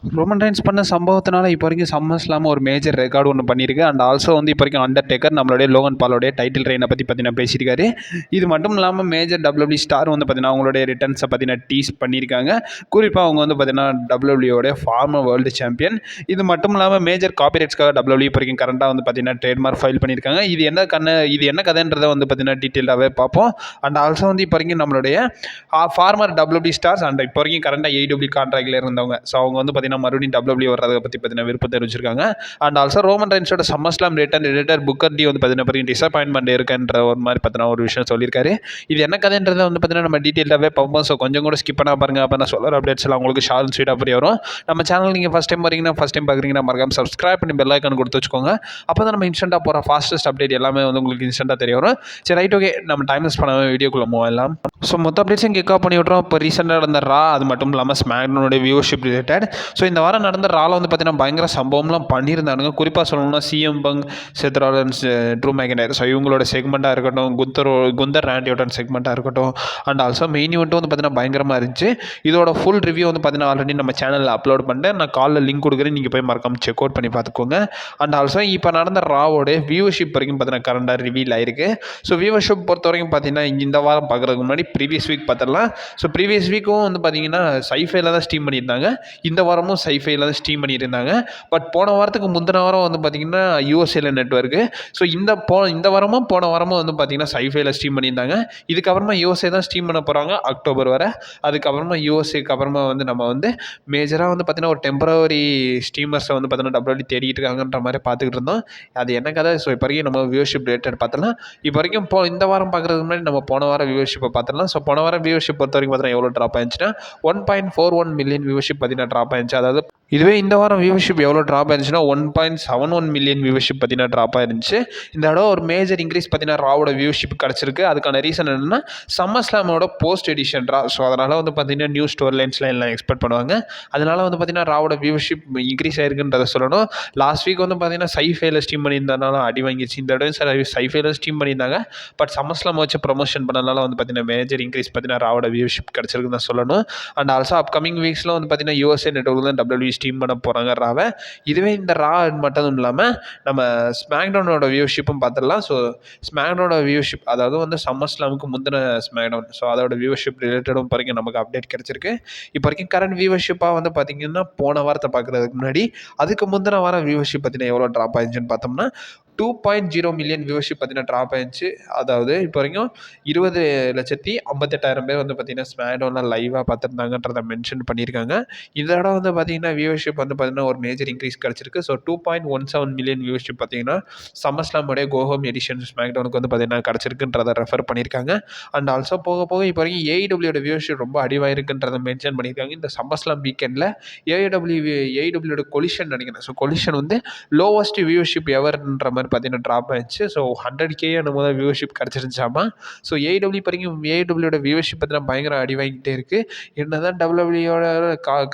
Roman Reigns பண்ண சம்பவத்தினால இப்போ வரைக்கும் சம்மர்ஸ்லாம ஒரு மேஜர் ரெக்கார்டு ஒன்று பண்ணியிருக்கு. அண்ட் ஆல்சோ வந்து இப்போ வரைக்கும் அண்டர்டேக்கர் நம்மளுடைய லோகன் பாலோடைய டைட்டில் ரெயினை பற்றி பார்த்தீங்கன்னா பேசியிருக்காரு. இது மட்டும் இல்லாமல் மேஜர் WWE ஸ்டார் வந்து பார்த்தீங்கன்னா அவங்களுடைய ரிட்டர்ன்ஸை பார்த்தீங்கன்னா டீஸ் பண்ணியிருக்காங்க. குறிப்பாக அவங்க வந்து பார்த்தீங்கன்னா WWEயோடைய ஃபார்மர் வேர்ல்டு சாம்பியன். இது மட்டும் இல்லாமல் மேஜர் காப்பிரைட்ஸ்க்காக WWE இப்போ வரைக்கும் கரண்டாக வந்து பார்த்தீங்கன்னா ட்ரேட்மார்க் ஃபைல் பண்ணியிருக்காங்க. இது என்ன கதைன்றதை வந்து பார்த்தீங்கன்னா டீட்டெயிலாகவே பார்ப்போம். அண்ட் ஆல்சோ வந்து இப்போ வரைக்கும் நம்மளுடைய ஃபார்மர் WWE ஸ்டார்ஸ் அண்ட் இப்போ வரைக்கும் கரண்டாக AEW கான்ட்ராக்டில் இருந்தவங்க. ஸோ அவங்க வந்து பார்த்தீங்கன்னா மறுபடியும் WWE வர்றதை பற்றி பார்த்தீங்கன்னா விருப்பம் தெரிவிச்சிருக்காங்க. அண்ட் ஆல்சோ ரோமன் ரெயின்ஸோட சம்மர்ஸ்லாம் ரிட்டர் புக்கர் டி வந்து பார்த்தீங்கன்னா டிசப்பாயின்மெண்ட் இருக்குன்ற ஒரு மாதிரி பார்த்தீங்கன்னா ஒரு விஷயம் சொல்லியிருக்காரு. இது என்ன கதைன்றதை வந்து பார்த்தீங்கன்னா நம்ம டீட்டெயிலாகவே பார்ப்போம். ஸோ கொஞ்சம் கூட ஸ்கிப் பண்ணா பாருங்க. அப்போ நான் சொல்கிற அப்டேட்ஸ் எல்லாம் உங்களுக்கு ஷார்ட் அண்ட் ஸ்வீட்டாக புரிய வரும். நம்ம சேனல் நீங்கள் ஃபஸ்ட் டைம் பார்க்குறீங்கன்னா மறக்காம சப்ஸ்கிரைப் பண்ணி பெல் ஐக்கான் கொடுத்து வச்சுக்கோங்க. அப்போ தான் நம்ம இன்ஸ்டன்ட்டாக போகிற ஃபாஸ்டஸ்ட் அப்டேட் எல்லாமே வந்து உங்களுக்கு இன்ஸ்டன்ட்டாக தெரிய வரும். சரி ரைட், ஓகே, நம்ம டைம் வேஸ்ட் பண்ணாமல் வீடியோக்குள்ளே மூவ் ஆகலாம். ஸோ மொத்த அப்டேட்ஸும் கிக் ஆஃப் பண்ணி விட்றோம். இப்போ ரீசெண்டாக நடந்த ரா, அது மட்டும் இல்லாமல் ஸ்மாக்டவுனுடைய வியூவர்ஷிப் ரிலேட்டட். ஸோ இந்த வாரம் நடந்த ராவில் வந்து பார்த்தீங்கன்னா பயங்கர சம்பவம்லாம் பண்ணியிருந்தானுங்க. குறிப்பாக சொல்லணும்னா CM பங்க், செத் ராலன்ஸ், ட்ரூ மேக்கின்டையர், ஸோ இவங்களோட செக்மெண்ட்டாக இருக்கட்டும், குந்தர் ராண்டியோட செக்மெண்ட்டாக இருக்கட்டும், அண்ட் ஆல்சோ மெயின் ஈவெண்ட்டும் வந்து பார்த்தீங்கன்னா பயங்கரமாக இருந்துச்சு. இதோட ஃபுல் ரிவ்யூ வந்து பார்த்தீங்கன்னா ஆல்ரெடி நம்ம சேனலில் அப்லோட் பண்ணிட்டேன். நான் காலில் லிங்க் கொடுக்குறேன், நீங்கள் போய் மறக்காம செக் அவுட் பண்ணி பார்த்துக்கோங்க. அண்ட் ஆல்சோ இப்போ நடந்த ராவோட வியூவர்ஷிப் வரைக்கும் பார்த்தீங்கன்னா கரண்டாக ரிவீல் ஆயிருக்கு. ஸோ வியூவர்ஷிப் பொறுத்த வரைக்கும் பார்த்தீங்கன்னா இந்த வாரம் பார்க்குறதுக்கு முன்னாடி ப்ரீவியஸ் வீக் பார்த்துடலாம். ஸோ ப்ரீவியஸ் வீக்கும் வந்து பார்த்தீங்கன்னா சைஃபைல தான் ஸ்ட்ரீம் பண்ணியிருந்தாங்க. இந்த வாரமும் சைஃபைல தான் ஸ்ட்ரீம் பண்ணியிருந்தாங்க. பட் போன வாரத்துக்கு முந்தின வாரம் வந்து பார்த்தீங்கன்னா USA நெட்வொர்க்கு. ஸோ இந்த வாரமும் போன வாரமும் வந்து பார்த்தீங்கன்னா சைஃபைல ஸ்ட்ரீம் பண்ணியிருந்தாங்க. இதுக்கப்புறமா USA தான் ஸ்ட்ரீம் பண்ண போகிறாங்க அக்டோபர் வரை. அதுக்கப்புறமா USAக்கு அப்புறமா வந்து நம்ம வந்து மேஜராக வந்து பார்த்தீங்கன்னா ஒரு டெம்பரவரி ஸ்ட்ரீமர்ஸை வந்து பார்த்தீங்கன்னா WWE தேடிட்டு இருக்காங்கன்ற மாதிரி பார்த்துக்கிட்டு இருந்தோம். அது என்ன கதை? ஸோ இப்போ வரைக்கும் நம்ம வியூவர்ஷிப் ரிலேட்டட் பார்த்துலாம். இப்போ வரைக்கும் இந்த வாரம் பார்க்குறதுக்கு முன்னாடி நம்ம போன வாரம் வியூவர்ஷிப்பை பார்த்துடலாம். ஸோ போன வாரம் வியூவர்ஷிப் பொறுத்த வரைக்கும் பார்த்தீங்கன்னா எவ்வளோ ட்ராப் ஆயிருந்துச்சுன்னா 1.41 மில்லியன் வியூவர்ஷிப் பார்த்தீங்கன்னா ட்ராப் ஆயிருந்துச்சு. அதாவது இதுவே இந்த வாரம் வியூவர்ஷிப் எவ்வளோ ட்ராப் ஆயிருந்துச்சுன்னா 1.71 மில்லியன் வியூவர்ஷிப் பார்த்தீங்கன்னா ட்ராப் ஆயிருந்துச்சு. இந்த இடம் ஒரு மேஜர் இன்க்ரீஸ் பார்த்தீங்கன்னா ராவோட வியூவர்ஷிப் கிடச்சிருக்கு. அதுக்கான ரீசன் என்னென்னா சம்மர் ஸ்லாமோட போஸ்ட் எடிஷன் ரா. ஸோ அதனால் வந்து பார்த்தீங்கன்னா நியூ ஸ்டோரி லைன்ஸ்லாம் எல்லாம் எக்ஸ்பெக்ட் பண்ணுவாங்க. அதனால வந்து பார்த்தீங்கன்னா ராவோட வியூவர்ஷிப் இன்க்ரீஸ் ஆயிருக்குன்றதை சொல்லணும். லாஸ்ட் வீக் வந்து பார்த்தீங்கன்னா சைஃபைல ஸ்ட்ரீம் பண்ணியிருந்தனால அடி வாங்கிடுச்சு. இந்த இடம் சைஃபைல ஸ்ட்ரீம் பண்ணியிருந்தாங்க. பட் சம்மர் ஸ்லாம் வச்சு ப்ரொமோஷன் பண்ணனால வந்து பார்த்தீங்கன்னா மேஜர் இன்க்ரீஸ் பார்த்தீங்கன்னா ராவோட வியூவர்ஷிப் கிடச்சிருக்குன்னு தான் சொல்லணும். அண்ட் ஆல்சோ அப்கமிங் வீக்ஸில் வந்து பார்த்தீங்கன்னா USA நெட்வொர்க் தான் WWE ஸ்ட்ரீம் பண்ண போகிறாங்க ராவை. இதுவே இந்த ரா மட்டும் இல்லாமல் நம்ம ஸ்மாக்டவுனோட வியூவர்ஷிப்பும் பார்த்துடலாம். ஸோ ஸ்மாக்டவுனோட வியூவர்ஷிப், அதாவது வந்து சம்மர் ஸ்லாமுக்கு முந்தின ஸ்மாக்டவுன், ஸோ அதோட வியூவர்ஷிப் ரிலேட்டடும் வரைக்கும் நமக்கு அப்டேட் கிடச்சிருக்கு. இப்போ வரைக்கும் கரண்ட் வியூவர்ஷிப்பாக வந்து பார்த்தீங்கன்னா போன வாரத்தை பார்க்குறதுக்கு முன்னாடி அதுக்கு முந்தின வாரம் வியூவர்ஷிப் பார்த்தீங்கன்னா எவ்வளோ ட்ராப் ஆயிருந்துச்சுன்னு பார்த்தோம்னா 2.0 மில்லியன் வியூவர்ஷிப் பார்த்தீங்கன்னா ட்ராப் ஆயிருந்துச்சு. அதாவது இப்போ வரைக்கும் 20,58,000 பேர் வந்து பார்த்தீங்கன்னா ஸ்மாக்டவுனில் லைவாக பார்த்துருந்தாங்கன்றதை மென்ஷன் பண்ணியிருக்காங்க. இந்த இடம் வந்து பார்த்தீங்கன்னா வியூவர்ஷிப் வந்து பார்த்தீங்கன்னா ஒரு மேஜர் இன்க்ரீஸ் கிடச்சிருக்கு. ஸோ 2.17 மில்லியன் வியூவர்ஷிப் பார்த்தீங்கன்னா சம்மர் ஸ்லாமுடைய கோஹோம் எடிஷன் ஸ்மாக்டவுனுக்கு வந்து பார்த்தீங்கன்னா கிடச்சிருக்குன்றதை ரெஃபர் பண்ணியிருக்காங்க. அண்ட் ஆல்சோ போக போக இப்போ வரைக்கும் AEWயோட வியூவர்ஷிப் ரொம்ப அடிவாயிருக்குன்றதை மென்ஷன் பண்ணியிருக்காங்க. இந்த சம்மர் ஸ்லாம் வீக்கெண்டில் AEWயோட கொலிஷன் நினைக்கிறேன். ஸோ கொலிஷன் வந்து லோவஸ்ட் வியூவர்ஷிப் எவர்ன்ற மாதிரி பார்த்தீங்கன்னா ட்ராப் ஆயிடுச்சு. ஸோ 100K என்னமோ தான் வியூவர்ஷிப் கிடச்சிருந்துச்சாமா. ஸோ AEWயோட வியூவர்ஷிப் பார்த்தீங்கன்னா பயங்கர அடி வாங்கிட்டே இருக்குது. என்ன தான் WWEயோட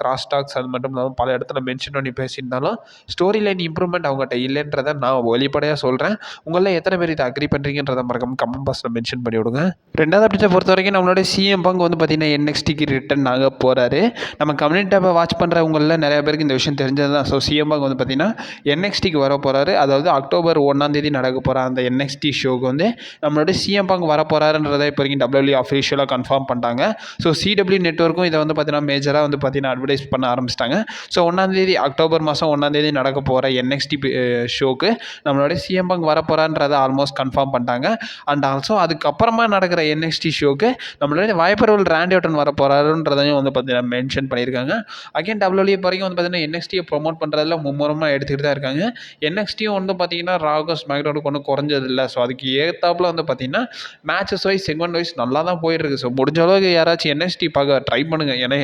கிராஸ் டாக்ஸ் அது மட்டும் இல்லாமல் பல இடத்துல மென்ஷன் பண்ணி பேசியிருந்தாலும் ஸ்டோரி லைன் இம்ப்ரூவ்மெண்ட் அவங்ககிட்ட இல்லைன்றதை நான் வெளிப்படையாக சொல்கிறேன். உங்களில் எத்தனை பேர் இதை அக்ரி பண்ணுறீங்கன்றதை மறக்காம கமெண்ட் பாக்ஸில் மென்ஷன் பண்ணி விடுங்க. ரெண்டாவது அப்டேட்டை பொறுத்த வரைக்கும் நம்மளோட CM பங்க் வந்து பார்த்தீங்கன்னா NXTக்கு ரிட்டர்ன் ஆக போகிறாரு. நம்ம கம்யூனிட்டி டேப்பை வாட்ச் பண்ணுறவங்களில் நிறைய பேருக்கு இந்த விஷயம் தெரிஞ்சது தான். ஸோ CM பங்க் வந்து பார்த்தீங்கன்னா NXTக்கு வர போகிறாரு. அதாவது அக்டோபர் 1 நடக்க போகிற அந்த NXT ஷோக்கு வந்து நம்மளோட CM பங்க் வர போகிறாருன்றதை இப்போ வரைக்கும் WWE அஃபிஷியலாக கன்ஃபார்ம் பண்ணிட்டாங்க. ஸோ CW நெட்வொர்க்கும் இதை வந்து பார்த்தீங்கன்னா மேஜராக வந்து பார்த்தீங்கன்னா அட்வர்டைஸ் பண்ண ஆரம்பிச்சிட்டாங்க. ஸோ அக்டோபர் மாதம் 1 நடக்க போகிற NXT ஷோக்கு நம்மளோட CM பங்க் வர போகிறான்றதை ஆல்மோஸ்ட் கன்ஃபார்ம் பண்ணிட்டாங்க. அண்ட் ஆல்சோ அதுக்கப்புறமா நடக்கிற NXT ஷோக்கு நம்மளோட வாய்ப்பரவல் ராண்டி ஆர்டன் வர போகிறாருன்றதையும் வந்து பார்த்தீங்கன்னா மென்ஷன் பண்ணியிருக்காங்க. அகைன் WWE இப்போ வரைக்கும் வந்து பார்த்தீங்கன்னா NXTயை ப்ரொமோட் பண்ணுறதுல மும்முரமாக எடுத்துகிட்டு தான் இருக்காங்க. NXTயும் வந்து பார்த்தீங்கன்னா ராகும் ஸ்மாக்டவுனுக்கு ஒன்றும் குறைஞ்சதில்லை. ஸோ அதுக்கு ஏற்றாப்புல வந்து பார்த்தீங்கன்னா மேட்சஸ் வைஸ் செக்மெண்ட் வைஸ் நல்லா தான் போயிட்டுருக்கு. ஸோ முடிஞ்ச அளவுக்கு யாராச்சும் NXT பார்க்க ட்ரை பண்ணுங்கள். ஏன்னா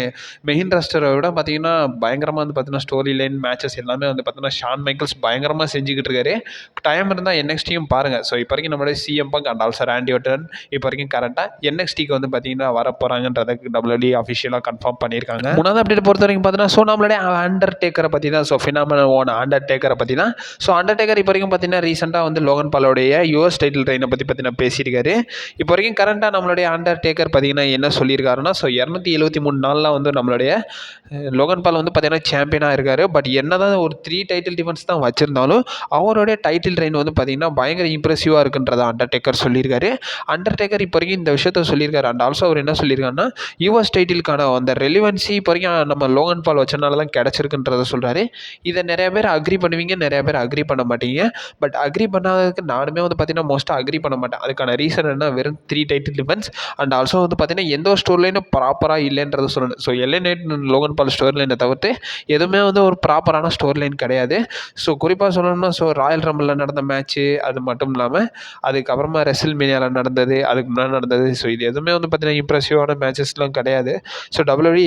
மெயின் ரஸ்டரை விட பார்த்தீங்கன்னா பயங்கரமாக வந்து பார்த்தீங்கன்னா ஸ்டோரி லைன் மேட்சஸ் எல்லாமே வந்து பார்த்தீங்கன்னா ஷான் மைக்கேல்ஸ் பயங்கரமாக செஞ்சுக்கிட்டு இருக்காரு. டைம் இருந்தால் NXTயும் பாருங்கள். ஸோ இப்போ வரைக்கும் நம்மளோட CM bunk and also Randy Ardern இப்போ வரைக்கும் கரெக்டாக NXTக்கு வந்து பார்த்தீங்கன்னா வர போகிறாங்கன்றதுக்கு WWE அஃபிஷியலாக கன்ஃபார்ம் பண்ணியிருக்காங்க. மூணாவது அப்டேட் பொறுத்த வரைக்கும் பார்த்தீங்கன்னா ஸோ நம்மளுடைய அண்டர்டேக்கரை பற்றி தான். ஸோ ஃபினாமினல் அண்டர்டேக்கரை பற்றி தான். ஸோ அண்டர்டேக்கர் இப்போ வரைக்கும் பார்த்தீங்கன்னா பார்த்தீங்கன்னா ரீசெண்டாக வந்து லோகன் பாலோடைய யூஎஸ் டைட்டில் ரெயினை பற்றி பார்த்தீங்கன்னா பேசியிருக்காரு. இப்போ வரைக்கும் கரண்ட்டாக நம்மளுடைய அண்டர்டேக்கர் பார்த்தீங்கன்னா என்ன சொல்லியிருக்காருன்னா, ஸோ 273 நாளில் வந்து நம்மளுடைய லோகன் பால் வந்து பார்த்தீங்கன்னா சாம்பியனாக இருக்கார். பட் என்ன தான் ஒரு 3 டைட்டில் டிஃபென்ஸ் தான் வச்சுருந்தாலும் அவருடைய டைட்டில் ரெயின் வந்து பார்த்தீங்கன்னா பயங்கர இம்ப்ரெசிவாக இருக்குன்றதை அண்டர்டேக்கர் சொல்லியிருக்காரு. அண்டர்டேக்கர் இப்போ வரைக்கும் இந்த விஷயத்த சொல்லியிருக்காரு. அண்ட் ஆல்சோ அவர் என்ன சொல்லியிருக்காருன்னா, யூஎஸ் டைட்டிலுக்கான அந்த ரெலிவன்சி இப்போ வரைக்கும் நம்ம லோகன் பால் வச்சனால தான் கிடச்சிருக்குன்றதை சொல்கிறாரு. இதை நிறைய பேர் அக்ரி பண்ணுவீங்க, நிறைய பேர் அக்ரி பண்ண மாட்டீங்க. பட் அக்ரி பண்ணாததுக்கு நானுமே வந்து பார்த்தீங்கன்னா மோஸ்ட்டாக அக்ரி பண்ண மாட்டேன். அதுக்கான ரீசன் என்ன, வெறும் 3 டைட்டில் டிஃபென்ஸ் அண்ட் ஆல்சோ வந்து பார்த்தீங்கன்னா எந்த ஒரு ஸ்டோர் லைனும் ப்ராப்பராக இல்லைன்றதை சொல்லணும். ஸோ எல்ஏ நைட் லோகன் பால் ஸ்டோர் லைனை தவிர்த்து எதுவுமே வந்து ஒரு ப்ராப்பரான ஸ்டோர் லைன் கிடையாது. ஸோ குறிப்பாக சொல்லணும்னா, ஸோ ராயல் ரம்பிளில் நடந்த மேட்ச்சு, அது மட்டும் இல்லாமல் அதுக்கப்புறமா ரெசில்மேனியாவில் நடந்தது, அதுக்கு முன்னாடி நடந்தது. ஸோ இது எதுவுமே வந்து பார்த்தீங்கன்னா இம்ப்ரெசிவான மேட்சஸ்லாம் கிடையாது. ஸோ WWE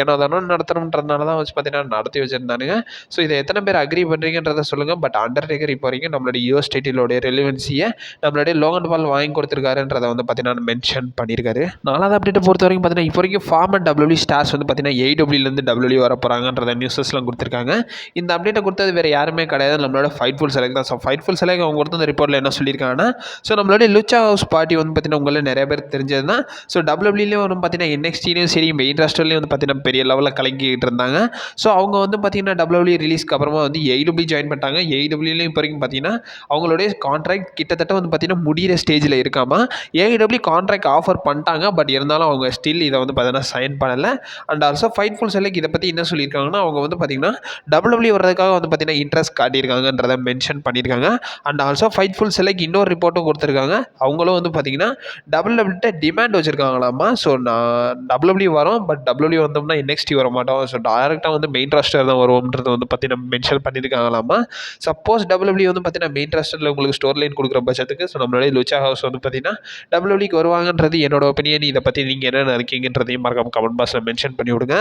ஏனோ தானோ நடத்தணுன்றதுனால தான் வச்சு பார்த்தீங்கன்னா நடத்தி வச்சுருந்தானுங்க. ஸோ இதை எத்தனை பேர் அக்ரி பண்ணுறீங்கன்றதை சொல்லுங்கள். பட் அண்டர்டேக்கர் இப்போ வரைக்கும் நம்மளுடைய யூஎஸ் டைட்டிலோடைய ரெலிவன்சியை நம்மளுடைய லோகன் பால் வாங்கி கொடுத்துருக்காருன்றதை வந்து பார்த்தீங்கன்னா மென்ஷன் பண்ணியிருக்காரு. 4வது அப்டேட்டை பொறுத்த வரைக்கும் பார்த்தீங்கன்னா இப்போ வரைக்கும் ஃபார்மட் WWE ஸ்டார்ஸ் வந்து பார்த்தீங்கன்னா AEWலேருந்து WWE வர போகிறாங்கன்றத நியூஸஸ்லாம் கொடுத்துருக்காங்க. இந்த அப்டேட்டை கொடுத்தது வேறு யாருமே கிடையாது, நம்மளோட ஃபைட்ஃபுல் செலக்ட் தான். ஸோ ஃபைட்ஃபுல் செலக்ட் அவங்க கொடுத்த அந்த ரிப்போர்ட்டில் என்ன சொல்லியிருக்காங்கன்னா, ஸோ நம்மளுடைய லுச்சா ஹவுஸ் பார்ட்டி வந்து பார்த்தீங்கன்னா உங்களை நிறைய பேர் தெரிஞ்சது தான். ஸோ WWEலேயும் வந்து பார்த்தீங்கன்னா NXTலேயும் சரி, மெயின் ராஸ்டர்லேயும் வந்து பார்த்தீங்கன்னா பெரிய லெவலில் கலங்கிக்கிட்டு இருந்தாங்க. ஸோ அவங்க வந்து பார்த்தீங்கன்னா WWE ரிலீஸ்க்கு அப்புறமா வந்து AEW ஜாயின் பண்ணிட்டாங்க. AEWலேயும் இப்போ வரைக்கும் பார்த்தீங்கன்னா அவங்களுடைய கான்ட்ராக்ட் கிட்டத்தட்ட வந்து பார்த்தீங்கன்னா முடிகிற ஸ்டேஜில் இருக்காமா. AEW கான்ட்ராக்ட் ஆஃபர் பண்ணிட்டாங்க. பட் இருந்தாலும் அவங்க ஸ்டில் இதை வந்து பார்த்தீங்கன்னா சைன் பண்ணலை. அண்ட் ஆல்சோ ஃபைட்ஃபுல் செலக்ட் இதை பற்றி என்ன சொல்லியிருக்காங்கன்னா, அவங்க வந்து பார்த்தீங்கன்னா WWE வர்றதுக்காக வந்து பார்த்தீங்கன்னா இன்ட்ரெஸ்ட் காட்டியிருக்காங்கன்றதை மென்ஷன் பண்ணியிருக்காங்க. அண்ட் ஆல்சோ ஃபைட்ஃபுல் செலக்ட் இன்னொரு ரிப்போர்ட்டும் கொடுத்துருக்காங்க. அவங்களும் வந்து பார்த்தீங்கன்னா WWE டிமாண்ட் வச்சுருக்காங்களாமா. ஸோ நான் WWE வரோம், பட் WWE வந்தோம்னா NXT வர மாட்டோம். ஸோ டேரெக்டாக வந்து மெயின் ராஸ்டர் தான் வருவோம்ன்றது வந்து பார்த்தீங்கன்னா மென்ஷன் பண்ணியிருக்காங்களாமா. சப்போஸ் WWE வந்து பார்த்தீங்கன்னா மெயின் ராஸ்டரில் உங்களுக்கு ஸ்டோர் லைன் கொடுக்குற பட்சத்துக்கு ஸோ நம்மளுடைய லுச்சா ஹவுஸ் வந்து பார்த்தீங்கன்னா WWEக்கு வருவாங்கன்றது என்னோட ஒப்பீனியன். இதை பற்றி நீங்கள் என்ன நினைக்கிங்கன்றதையும் மறக்காம கமெண்ட் பாக்ஸில் மென்ஷன் பண்ணி விடுங்க.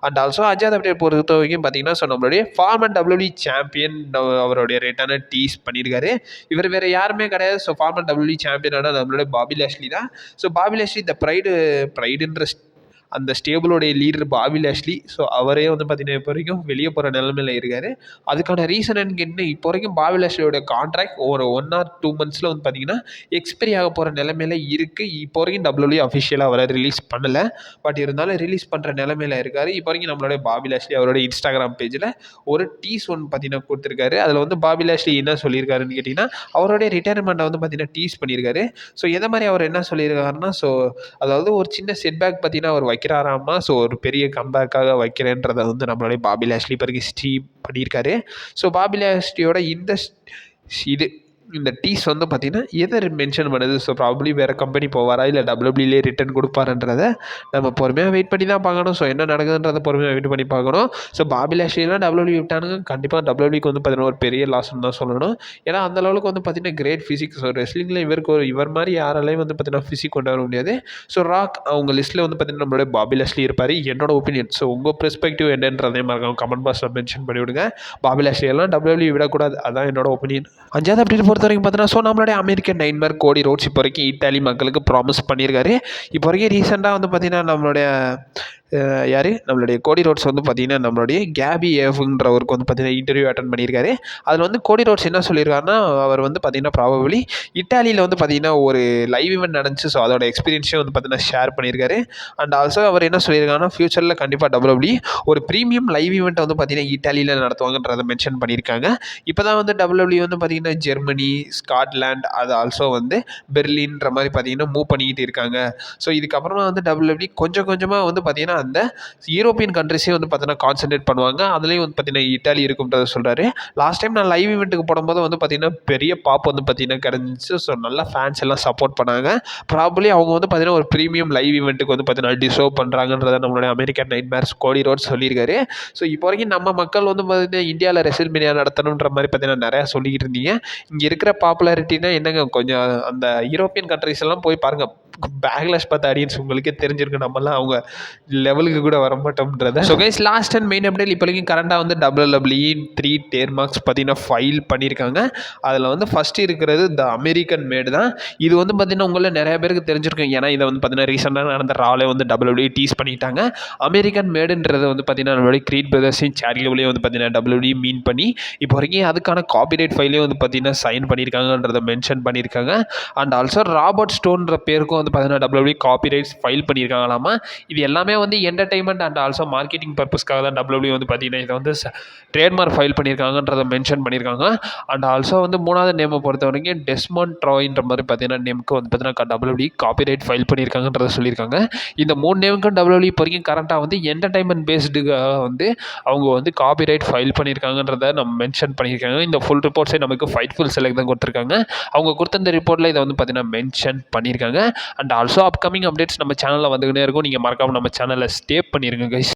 அண்ட் ஆல்சோ அஜாத் அப்டேட் பொறுத்த வரைக்கும் பார்த்தீங்கன்னா, ஸோ நம்மளுடைய ஃபார்மர் WWE சாம்பியன் அவருடைய ரிட்டர்னை டீஸ் பண்ணியிருக்காரு. இவர் வேறு யாருமே கிடையாது. ஸோ ஃபார்மர் WWE சாம்பியனான நம்மளுடைய பாபி லாஷ்லி தான். ஸோ பாபி லாஷ்லி இந்த ப்ரைடுன்ற அந்த ஸ்டேபிளோடைய லீடர் பாபி லாஷ்லி. ஸோ அவரே வந்து பார்த்தீங்கன்னா இப்போ வரைக்கும் வெளியே போகிற நிலைமையில் இருக்கார். அதுக்கான ரீசன் என்ன, இப்போ வரைக்கும் பாபி லாஷ்லியோட கான்ட்ராக்ட் ஒரு 1 or 2 monthsல வந்து பார்த்தீங்கன்னா எக்ஸ்பைரி ஆக போகிற நிலைமையில் இருக்குது. இப்போ வரைக்கும் WWE அஃபிஷியலாக அவரை ரிலீஸ் பண்ணலை. பட் இருந்தாலும் ரிலீஸ் பண்ணுற நிலைமையில் இருக்கார். இப்போ வரைக்கும் நம்மளுடைய பாபி லாஷ்லி அவரோட இன்ஸ்டாகிராம் பேஜில் ஒரு டீஸ் ஒன்று பார்த்தீங்கன்னா கொடுத்துருக்காரு. அதில் வந்து பாபி லாஷ்லி என்ன சொல்லியிருக்காருன்னு கேட்டிங்கன்னா, அவருடைய ரிட்டையர்மெண்ட்டை வந்து பார்த்தீங்கன்னா டீஸ் பண்ணியிருக்காரு. ஸோ எதை மாதிரி அவர் என்ன சொல்லியிருக்காருன்னா, ஸோ அதாவது ஒரு சின்ன செட்பேக் பார்த்தீங்கன்னா அவர் வைக்கிறாராமா. ஸோ ஒரு பெரிய கம்பேக்காக வைக்கிறேன்றதை வந்து நம்மளுடைய பாபி லாஷ்லி பிறகு ஸ்டீவ் பண்ணியிருக்காரு. ஸோ பாபி லாஷ்லியோட இந்த டீஸ் வந்து பார்த்தீங்கன்னா எதை மென்ஷன் பண்ணுது, ஸோ ப்ராபப்ளி வேறு கம்பெனி போவாரா, இல்லை WWEலே ரிட்டர்ன் கொடுப்பாருன்றதை நம்ம பொறுமையாக வெயிட் பண்ணி தான் பார்க்கணும். ஸோ என்ன நடக்குதுன்றதை பொறுமையாக வெயிட் பண்ணி பார்க்கணும். ஸோ பாபி லாஷ்லிலாம் WWE விட்டானுங்க, கண்டிப்பாக WWEக்கு வந்து பார்த்தீங்கன்னா ஒரு பெரிய லாஸ்ன்னு தான் சொல்லணும். ஏன்னா அந்த லெவலுக்கு வந்து பார்த்தீங்கன்னா கிரேட் ஃபிசிக்ஸ். ஸோ ரெஸ்லிங்கில் இவர் மாதிரி யாராலையும் வந்து பார்த்தீங்கன்னா ஃபிசிக் கொண்டு வர முடியாது. ஸோ ராக் அவங்க லிஸ்ட்டில் வந்து பார்த்தீங்கன்னா நம்மளுடைய பாபி லாஷ்லி இருப்பார், என்னோட ஒப்பீனியன். ஸோ உங்கள் பெர்ஸ்பெக்டிவ் என்னன்றதே மறக்காம கமெண்ட் பாக்ஸில் மென்ஷன் பண்ணி விடுங்க. பாபி லாஷ்லியெல்லாம் WWE விடக்கூடாது, அதான் என்னோட ஒப்பீனியன். 5வது அப்டேட் பொறுத்த வரைக்கும் பார்த்தீங்கன்னா, ஸோ நம்மளுடைய அமெரிக்கன் நைட்மேர் கோடி ரோட்ஸ் இப்போ வரைக்கும் இத்தாலி மக்களுக்கு ப்ராமிஸ் பண்ணியிருக்காரு. இப்போ வரைக்கும் ரீசெண்டாக வந்து பார்த்தீங்கன்னா நம்மளுடைய கோடி ரோட்ஸ் வந்து பார்த்தீங்கன்னா நம்மளுடைய கேபி ஏஃப்ன்றவருக்கு வந்து பார்த்தீங்கன்னா இன்டர்வியூ அட்டன் பண்ணியிருக்காரு. அதில் வந்து கோடி ரோட்ஸ் என்ன சொல்லியிருக்காருன்னா, அவர் வந்து பார்த்தீங்கன்னா ப்ராபபிளி இட்டாலியில் வந்து பார்த்தீங்கன்னா ஒரு லைவ் ஈவெண்ட் நடந்துச்சு. ஸோ அதோட எக்ஸ்பீரியன்ஸையும் வந்து பார்த்தீங்கன்னா ஷேர் பண்ணியிருக்காரு. அண்ட் ஆல்சோ அவர் என்ன சொல்லியிருக்காருன்னா, ஃபியூச்சரில் கண்டிப்பாக WWE ஒரு ப்ரீமியம் லைவ் ஈவெண்ட்டை வந்து பார்த்தீங்கன்னா இட்டாலியில் நடத்துவாங்கன்றதை மென்ஷன் பண்ணியிருக்காங்க. இப்போ தான் வந்து WWE வந்து பார்த்தீங்கன்னா ஜெர்மனி, ஸ்காட்லாண்ட், அது ஆல்சோ வந்து பெர்லின்ற மாதிரி பார்த்தீங்கன்னா மூவ் பண்ணிக்கிட்டு இருக்காங்க. ஸோ இதுக்கப்புறமா வந்து WWE கொஞ்சம் கொஞ்சமாக வந்து பார்த்தீங்கன்னா அந்த யூரோப்பியன் கண்ட்ரிஸே வந்து பார்த்தீங்கன்னா கான்சன்ட்ரேட் பண்ணுவாங்க. அதுலேயும் வந்து பார்த்தீங்கன்னா இட்டாலி இருக்குன்றதை சொல்கிறாரு. லாஸ்ட் டைம் நான் லைவ் ஈவெண்ட்டுக்கு போடும்போது வந்து பார்த்தீங்கன்னா பெரிய பாப் வந்து பார்த்தீங்கன்னா கிடந்துச்சு. ஸோ நல்லா ஃபேன்ஸ் எல்லாம் சப்போர்ட் பண்ணாங்க. ப்ராபப்ளி அவங்க வந்து பார்த்தீங்கன்னா ஒரு ப்ரீமியம் லைவ் ஈவெண்ட்டுக்கு வந்து பார்த்தீங்கன்னா டிசர்வ் பண்ணுறாங்கன்றதை நம்மளுடைய அமெரிக்கன் நைட்மேர்ஸ் கோடி ரோட்ஸ் சொல்லியிருக்காரு. ஸோ இப்போ வரைக்கும் நம்ம மக்கள் வந்து பார்த்தீங்கன்னா இந்தியாவில் ரெசில்மேனியா நடத்தணுன்ற மாதிரி பார்த்தீங்கன்னா நிறையா சொல்லிக்கிட்டு இருந்தீங்க. இங்கே இருக்கிற பாப்புலாரிட்டினா என்னங்க, கொஞ்சம் அந்த யூரோப்பியன் கண்ட்ரிஸ் எல்லாம் போய் பாருங்கள். பேக்லாஷ் பார்த்த ஆடியன்ஸ் உங்களுக்கே தெரிஞ்சிருக்கு. நம்மலாம் அவங்க லெவலுக்கு கூட வர மாட்டோம்ன்றத. So guys last and main update இப்போ வரைக்கும் கரண்டாக வந்து WWE 3 டேர்மார்க்ஸ் பார்த்தீங்கன்னா ஃபைல் பண்ணியிருக்காங்க. அதில் வந்து ஃபஸ்ட்டு இருக்கிறது த அமெரிக்கன் மேடு தான். இது வந்து பார்த்தீங்கன்னா உங்களில் நிறைய பேருக்கு தெரிஞ்சிருக்கும். ஏன்னா இதை வந்து பார்த்தீங்கன்னா ரீசெண்டாக நடந்த ராலே வந்து WWE டீஸ் பண்ணிட்டாங்க. அமெரிக்கன் மேடுன்றது வந்து பார்த்தீங்கன்னா நம்மளுடைய க்ரீட் பிரதர்ஸையும் சேரிலோவிலையும் வந்து பார்த்தீங்கன்னா WWE மீன் பண்ணி இப்போ வரைக்கும் அதுக்கான காப்பிரைட் ஃபைலையும் வந்து பார்த்தீங்கன்னா சைன் பண்ணியிருக்காங்கன்றதை மென்ஷன் பண்ணியிருக்காங்க. அண்ட் ஆல்சோ ராபர்ட் ஸ்டோன்ற பேருக்கும் வந்து பார்த்தீங்கன்னா WWE காப்பிரைட்ஸ் ஃபைல் பண்ணியிருக்காங்களாமா. இது எல்லாமே வந்து என்டர்டைன்மெண்ட் அண்ட் ஆல்சோ மார்க்கெட்டிங் பர்பஸ்க்காக தான் WWE வந்து பார்த்தீங்கன்னா இதை வந்து ட்ரேட்மார்க் ஃபைல் பண்ணியிருக்காங்கன்றதை மென்ஷன் பண்ணியிருக்காங்க. அண்ட் ஆல்சோ வந்து மூணாவது நேமை பொறுத்த வரைக்கும் டெஸ்மாண்ட் ட்ராய்ன்ற மாதிரி பார்த்தீங்கன்னா நேமுக்கு வந்து பார்த்தீங்கன்னா WWE காப்பிரைட் ஃபைல் பண்ணியிருக்காங்கன்றதை சொல்லியிருக்காங்க. இந்த 3 நேமுக்கும் WWE இப்போ வரைக்கும் கரண்ட்டாக வந்து என்டர்டைன்மெண்ட் பேஸ்டுக்காக வந்து அவங்க வந்து காப்பிரைட் ஃபைல் பண்ணியிருக்காங்கன்றதை நம்ம மென்ஷன் பண்ணியிருக்காங்க. இந்த ஃபுல் ரிப்போர்ட்ஸே நமக்கு ஃபைட்ஃபுல் செலக்ட் தான் கொடுத்துருக்காங்க. அவங்க கொடுத்த இந்த ரிப்போர்ட்டில் இதை வந்து பார்த்தீங்கன்னா மென்ஷன் பண்ணியிருக்காங்க. அண்ட் ஆல்சோ அப்கமிங் அப்டேட்ஸ் நம்ம சேனலில் வந்துக்கிட்டே இருக்கும். நீங்கள் மறக்காமல் நம்ம சேனலை ஸ்டே பண்ணிடுங்க கைஸ்.